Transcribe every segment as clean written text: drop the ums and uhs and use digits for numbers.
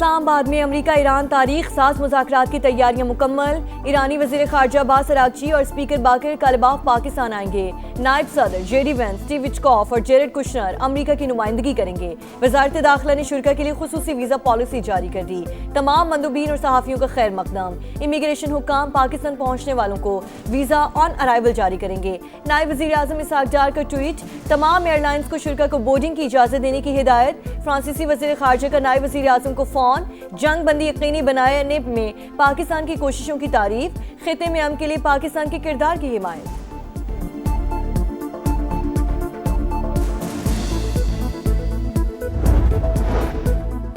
इस्लामाबाद में अमरीका ईरान तारीख साज मुज़ाकरात की तैयारियां मुकम्मल। ईरानी वज़ीर ख़ारजा अब्बास अराग़ची और स्पीकर बाकर कालिबाफ पाकिस्तान आएंगे। नायब सदर जेडी वेंस, स्टीव विटकॉफ और जेरेड कुशनर अमरीका की नुमाइंदगी करेंगे। वज़ारत दाखिला ने शुरा के लिए खुसूसी वीज़ा पॉलिसी जारी कर दी। तमाम मंदूबीन और सहाफ़ियों का खैर मकदम। इमिग्रेशन हुक्काम पाकिस्तान पहुँचने वालों को वीज़ा ऑन अराइवल जारी करेंगे। नायब वज़ीर आज़म इसहाक डार का ट्वीट, तमाम एयरलाइंस को शुरा को बोर्डिंग की इजाज़त देने की हिदायत। फ्रांसीसी वज़ीर ख़ारजा का नायब वज़ीर आज़म को फ़ोन, जंग बंदी यकीनी बनाने में पाकिस्तान की कोशिशों की तारीफ। खिते में अमन के लिए पाकिस्तान के किरदार की हिमायत।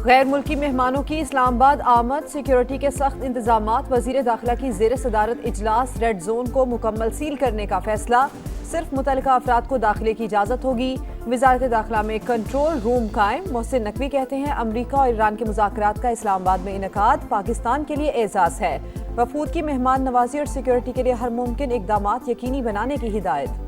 गैर मुल्की मेहमानों की इस्लामाबाद आमद, सिक्योरिटी के सख्त इंतजामात। वज़ीर दाखिला की ज़ेर सदारत इजलास। रेड जोन को मुकम्मल सील करने का फैसला। सिर्फ मुतल्लिका अफराद को दाखिले की इजाज़त होगी। वज़ारत दाखिला में कंट्रोल रूम कायम। मोहसिन नकवी कहते हैं अमरीका और ईरान के मुज़ाकरात का इस्लामाबाद में इनेकाद पाकिस्तान के लिए एजाज़ है। वफूद की मेहमान नवाजी और सिक्योरिटी के लिए हर मुमकिन इक़दामात यकीनी बनाने की हिदायत।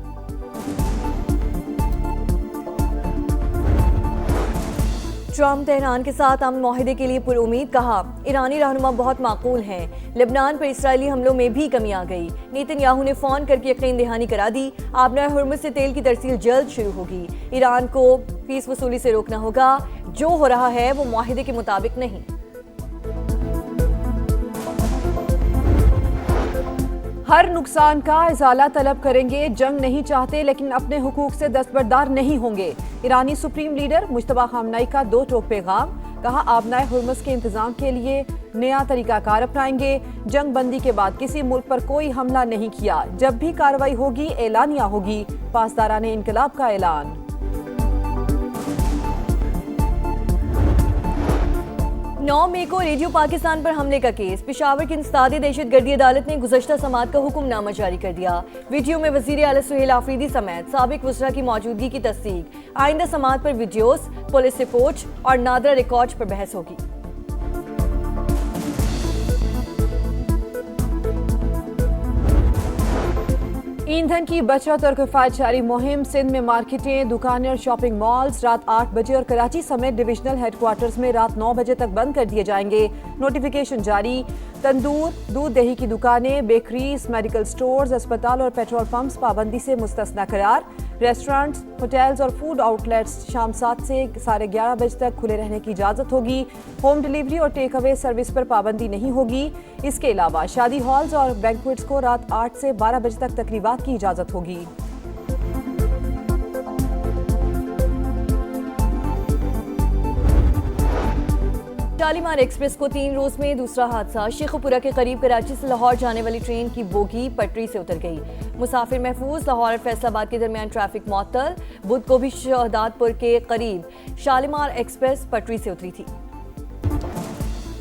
ट्रम्प तेहरान के साथ अमन माहिदे के लिए पुरुमीद। कहा, ईरानी रहनुमा बहुत माकूल हैं। लेबनान पर इसराइली हमलों में भी कमी आ गई। नेतन्याहू ने फ़ोन करके यकीन दहानी करा दी, आबनाए हुर्मुज़ से तेल की तरसील जल्द शुरू होगी। ईरान को फीस वसूली से रोकना होगा। जो हो रहा है वो माहिदे के मुताबिक नहीं। हर नुकसान का इजाला तलब करेंगे। जंग नहीं चाहते लेकिन अपने हुकूक से दस्तबरदार नहीं होंगे। ईरानी सुप्रीम लीडर मुश्तबा खामनाई का दो टोक पैगाम। कहा, आबनाए हुर्मुज़ के इंतजाम के लिए नया तरीकाकार अपनाएंगे। जंग बंदी के बाद किसी मुल्क पर कोई हमला नहीं किया। जब भी कार्रवाई होगी एलानिया होगी। पासदाराने इनकलाब का ऐलान। 9 मई को रेडियो पाकिस्तान पर हमले का केस। पेशावर की इंसदादी दहशतगर्दी अदालत ने गुज़श्ता समात का हुक्मनामा जारी कर दिया। वीडियो में वज़ीर आला सुहेल आफरीदी समेत साबिक वज़रा की मौजूदगी की तस्दीक। आइंदा समात पर वीडियोस, पुलिस रिपोर्ट और नादरा रिकॉर्ड पर बहस होगी। ईंधन की बचत और किफायतशारी मुहिम। सिंध में मार्केटें, दुकानें और शॉपिंग मॉल्स रात 8 बजे और कराची समेत डिविजनल हेडक्वार्टर्स में रात 9 बजे तक बंद कर दिए जाएंगे। नोटिफिकेशन जारी। तंदूर, दूध दही की दुकानें, बेकरीज, मेडिकल स्टोर्स, अस्पताल और पेट्रोल पंप्स पाबंदी से मुस्तस्ना करार। रेस्टोरेंट्स, होटल्स और फूड आउटलेट्स शाम 7 से 11:30 बजे तक खुले रहने की इजाज़त होगी। होम डिलीवरी और टेक अवे सर्विस पर पाबंदी नहीं होगी। इसके अलावा शादी हॉल्स और बैंक्वेट्स को रात 8 से 12 बजे तक तकरीबात की इजाज़त होगी। शालीमार एक्सप्रेस को 3 रोज में दूसरा हादसा। शेखुपुरा के करीब कराची से लाहौर जाने वाली ट्रेन की बोगी पटरी से उतर गई। मुसाफिर महफूज। लाहौर और फैसलाबाद के दरमियान ट्रैफिक मुअत्तल। बुध को भी शहदादपुर के करीब शालीमार एक्सप्रेस पटरी से उतरी थी।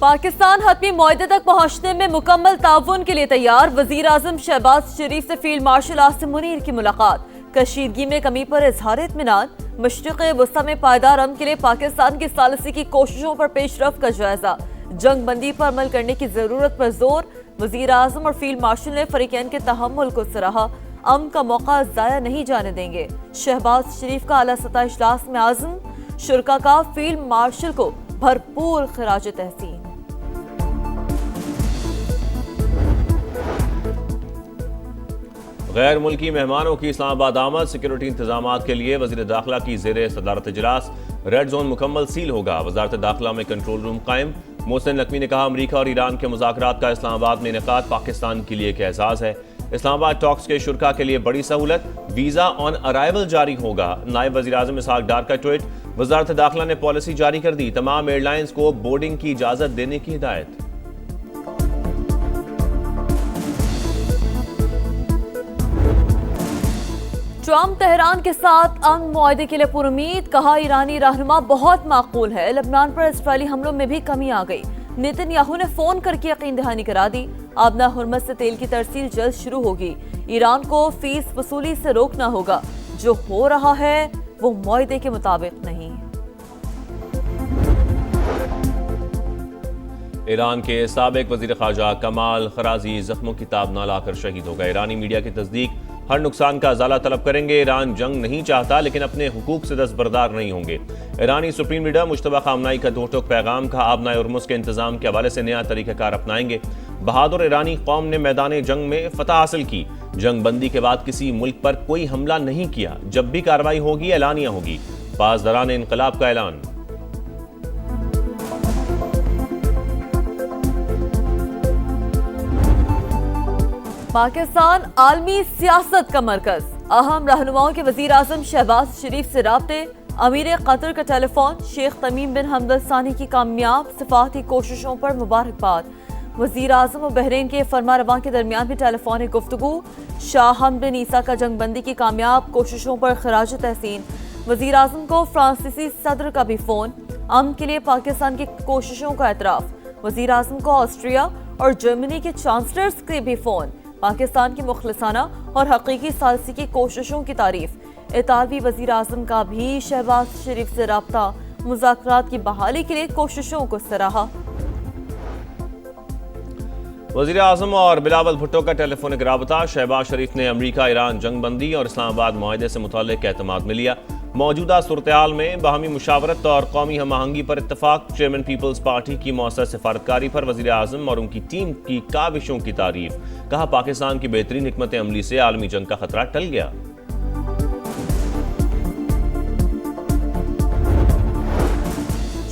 पाकिस्तान हतमी मुआहदे तक पहुंचने में मुकम्मल ताउन के लिए तैयार। वजीर आजम शहबाज शरीफ से फील्ड मार्शल आसिम मुनीर की मुलाकात। कशीदगी में कमी पर इजहार इत्मीनान। मशरिक़ वस्ता में पायदार अमन के लिए पाकिस्तान की सालिसी की कोशिशों पर पेशरफ का जायजा। जंग बंदी पर अमल करने की जरूरत पर जोर। वजीर आजम और फील्ड मार्शल ने फरीकैन के तहम्मुल को सराहा। अमन का मौका जाया नहीं जाने देंगे। शहबाज शरीफ का आला सतह इजलास में आज़म। शुरका का फील्ड मार्शल को भरपूर खराज तहसीन। गैर मुल्की मेहमानों की इस्लामाबाद आमद। सिक्योरिटी इंतजामात के लिए वज़ीर दाखिला की ज़ेर सदारत इजलास। रेड जोन मुकम्मल सील होगा। वज़ारत दाखिला में कंट्रोल रूम कायम। मोहसिन नकवी ने कहा, अमरीका और ईरान के मुज़ाकरात का इस्लामाबाद में इनेकाद पाकिस्तान के लिए एक एजाज़ है। इस्लामाबाद टॉक्स के शुरा के लिए बड़ी सहूलत। वीज़ा ऑन अराइवल जारी होगा। नायब वज़ीर आज़म इसहाक डार का ट्वीट। वज़ारत दाखिला ने पॉलिसी जारी कर दी। तमाम एयरलाइंस को बोर्डिंग की इजाज़त देने की हिदायत। ट्रम्प तेहरान के साथ अमन मुआहदे के लिए पुरुमीद। कहा, ईरानी रहनुमा बहुत माकूल है। लेबनान पर इसराइली हमलों में भी कमी आ गई। नेतन्याहू ने फोन करके यकीन दहानी करा दी। आबना हुर्मुज़ से तेल की तरसील जल्द शुरू होगी। ईरान को फीस वसूली से रोकना होगा। जो हो रहा है वो मुआहदे के मुताबिक नहीं। ईरान के साबिक वज़ीर ख़ारजा कमाल खराजी जख्मों की ताब न लाकर शहीद हो गए। ईरानी मीडिया की तस्दीक हर नुकसान का अजाला तलब करेंगे। ईरान जंग नहीं चाहता लेकिन अपने हुकूक से दस्तबरदार नहीं होंगे। ईरानी सुप्रीम लीडर मुश्तबा खामनाई का दो टोक पैगाम का आबनाए उर्मुस के इंतजाम के हवाले से नया तरीक़ाकार अपनाएंगे। बहादुर ईरानी कौम ने मैदान जंग में फतह हासिल की। जंग बंदी के बाद किसी मुल्क पर कोई हमला नहीं किया। जब भी कार्रवाई होगी एलानिया होगी। पासदारान इनकलाब का ऐलान। पाकिस्तान आलमी सियासत का मरकज। अहम रहनुमाओं के वजीर आजम शहबाज शरीफ से राब्ते। अमीर कतर का टेलीफोन। शेख तमीम बिन हमद अल सानी की कामयाब सिफाती कोशिशों पर मुबारकबाद। वजीर आजम और बहरीन के फरमा रवां के दरमियान भी टेलीफोनिक गुफ्तगू। शाह हमद बिन ईसा का जंगबंदी की कामयाब कोशिशों पर खराज तहसीन। वजीर आजम को फ्रांसीसी सदर का भी फोन। अमन के लिए पाकिस्तान की कोशिशों का एतराफ। वजीर आजम को ऑस्ट्रिया और जर्मनी के चांसलर्स के भी फोन। पाकिस्तान की मुखलिसाना और हकीकी सालसी की कोशिशों की तारीफ। इतालवी वजीर आजम का भी शहबाज शरीफ से राब्ता। मुज़ाकरात की बहाली के लिए कोशिशों को सराहा। वजीर आजम और बिलावल भुट्टो का टेलीफोनिक राबता। शहबाज शरीफ ने अमरीका ईरान जंगबंदी और इस्लामाबाद मुआहदे से मुताल्लिक एतमाद में लिया। मौजूदा सूरत-ए-हाल में बाहमी मुशावरत और कौमी हम आहंगी पर इत्तफाक। चेयरमैन पीपल्स पार्टी की मौसर सिफारतकारी पर वजीर आजम और उनकी टीम की काविशों की तारीफ। कहा पाकिस्तान की बेहतरीन हिकमत अमली से आलमी जंग का खतरा टल गया।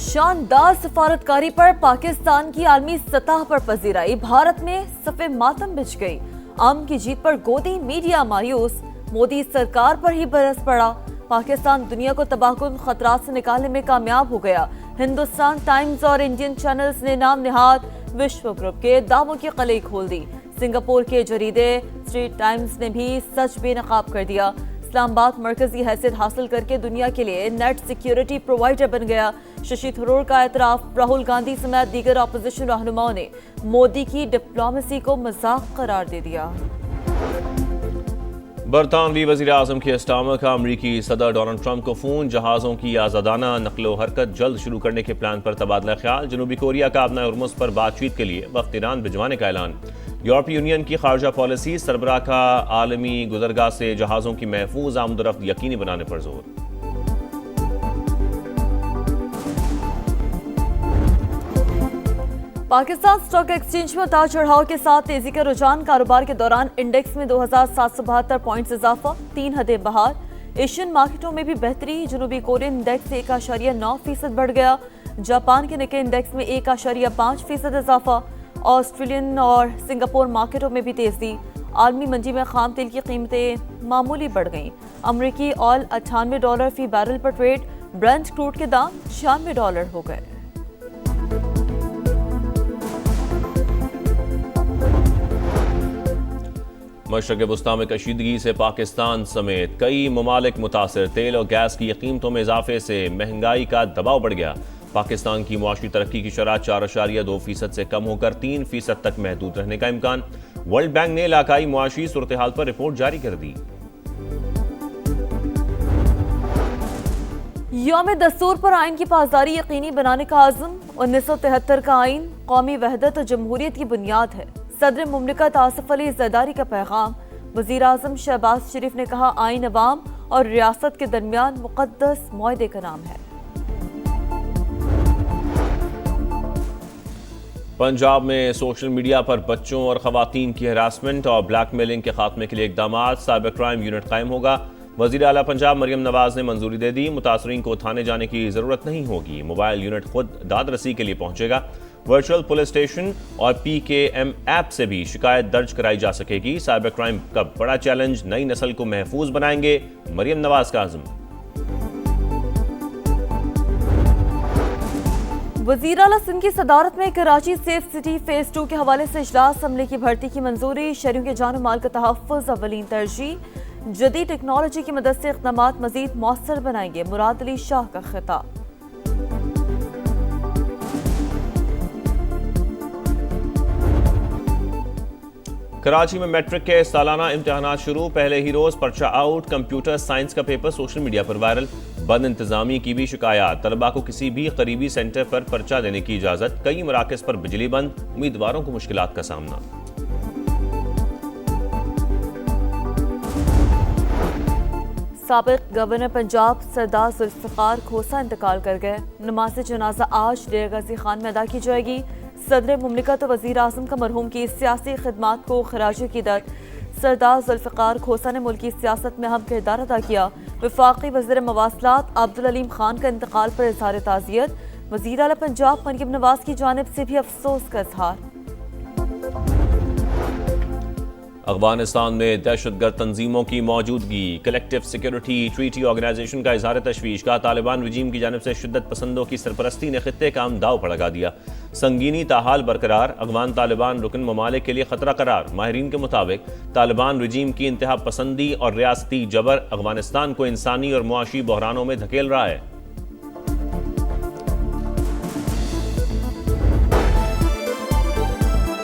शानदार सफारतकारी पर पाकिस्तान की आलमी सतह पर पजीराई। भारत में सफ़े मातम बिछ गई। आम की जीत पर गोदी। मीडिया मायूस। मोदी सरकार पर ही बरस पड़ा। पाकिस्तान दुनिया को तबाहकुन खतरात से निकालने में कामयाब हो गया। हिंदुस्तान टाइम्स और इंडियन चैनल्स ने नाम निहाद विश्व ग्रुप के दावों की कलई खोल दी। सिंगापुर के जरीदे स्ट्रीट टाइम्स ने भी सच बेनकाब कर दिया। इस्लामाबाद मरकजी हैसियत हासिल करके दुनिया के लिए नेट सिक्योरिटी प्रोवाइडर बन गया। शशि थरूर का एतराफ। राहुल गांधी समेत दीगर अपोजिशन रहनुमाओं ने मोदी की डिप्लोमेसी को मजाक करार दे दिया। बरतानवी वजीर आजम की इस्तामा का अमरीकी सदर डोनाल्ड ट्रंप को फोन। जहाजों की आज़ादाना नकलो हरकत जल्द शुरू करने के प्लान पर तबादला ख्याल। जनूबी कोरिया का अपना उर्मुस पर बातचीत के लिए वक्त ईरान भिजवाने का ऐलान। यूरोपीय यूनियन की खारजा पॉलिसी। सरबराह का आलमी गुजरगाह से जहाजों की महफूज आमदोरफ्त यकीनी बनाने पर जोर। पाकिस्तान स्टॉक एक्सचेंज में उतार चढ़ाव के साथ तेजी का रुझान। कारोबार के दौरान इंडेक्स में 2772 पॉइंट्स इजाफा। 3 हदें बहार। एशियन मार्केटों में भी बेहतरी। जनूबी कोरियन इंडेक्स 1.9% बढ़ गया। जापान के निक्के इंडेक्स में 1.5% इजाफा। ऑस्ट्रेलियन और सिंगापुर मार्केटों में भी तेजी। आलमी मंडी में खाम तेल की कीमतें मामूली बढ़ गईं। अमरीकी ऑयल $98 फी बैरल पर ट्रेड। ब्रेंट क्रूड के दाम $96 हो गए। मशरक़ वस्ता में कशीदगी से पाकिस्तान समेत कई ममालिक मुतासिर। तेल और गैस की कीमतों में इजाफे से महंगाई का दबाव बढ़ गया। पाकिस्तान की मुआशी तरक्की की शरह 4.2% से कम होकर 3% तक महदूद रहने का इम्कान। वर्ल्ड बैंक ने इलाकाई मुआशी सूरत हाल पर रिपोर्ट जारी कर दी। यौम दस्तूर पर आइन की पासदारी यकीनी बनाने का आज़म। 1973 का आइन कौमी वहदत और जमहूरियत की बुनियाद है। सदर मुमलिकत आसिफ अली ज़रदारी का पैगाम। वज़ीर आज़म शहबाज शरीफ ने कहा आइन अवाम और रियासत के दरमियान मुक़द्दस मुआहदे का नाम है। पंजाब में सोशल मीडिया पर बच्चों और ख़वातीन की हरासमेंट और ब्लैकमेलिंग के खात्मे के लिए इक़दामात। साइबर क्राइम यूनिट कायम होगा। वज़ीर आला पंजाब मरियम नवाज ने मंजूरी दे दी। मुतासरीन को थाने जाने की ज़रूरत नहीं होगी। मोबाइल यूनिट खुद दाद रसी के लिए पहुंचेगा। वर्चुअल पुलिस स्टेशन और PKM ऐप से भी शिकायत दर्ज कराई जा सकेगी। साइबर क्राइम का बड़ा चैलेंज। नई नस्ल को महफूज बनाएंगे। मरियम नवाज का आज़म। वज़ीर आला सिंध की सदारत में कराची सेफ सिटी फेज 2 के हवाले से इजलास। अमले की भर्ती की मंजूरी। शहरियों के जान माल का तहफ़्फ़ुज़ अव्वलीन तरजीह। जदीद टेक्नोलॉजी की मदद से इक़दामात मज़ीद मौसर बनाएंगे। मुराद अली शाह का खिताब। कराची में मैट्रिक के सालाना इम्तिहानात शुरू। पहले ही रोज पर्चा आउट। कंप्यूटर साइंस का पेपर सोशल मीडिया पर वायरल। बद इंतजामी की भी शिकायत। तलबा को किसी भी करीबी सेंटर पर पर्चा देने की इजाजत। कई मराकज़ पर बिजली बंद। उम्मीदवारों को मुश्किलात का सामना। साबिक गवर्नर पंजाब सरदार जुल्फ़िकार खोसा इंतकाल कर गए। नमाज जनाजा आज डेरा गाजी खान में अदा की जाएगी। सदर मुमलिकत और वज़ीर आज़म का मरहूम की सियासी खिदमात को खराज अक़ीदत। सरदार जुल्फ़िकार खोसा ने मुल्की सियासत में अहम किरदार अदा किया। वफाकी वज़ीर मवासलात अब्दुल अलीम खान का इंतकाल पर इज़हार ताज़ियत। वज़ीर आला पंजाब मरियम नवाज की जानिब से भी अफसोस का इज़हार। अफगानिस्तान में दहशतगर्द तंजीमों की मौजूदगी। कलेक्टिव सिक्योरिटी ट्रीटी ऑर्गेनाइजेशन का इज़हार तशवीश का। तालिबान रजीम की जानिब से शिद्दत पसंदों की सरपरस्ती ने खित्ते का दाव पर लगा दिया। संगीनी ताहाल बरकरार। अफगान तालिबान रुकन ममालिक के लिए खतरा करार। माहिरीन के मुताबिक तालिबान रजीम की इंतहा पसंदी और रियासती जबर अफगानिस्तान को इंसानी और मुआशी बहरानों में धकेल रहा है।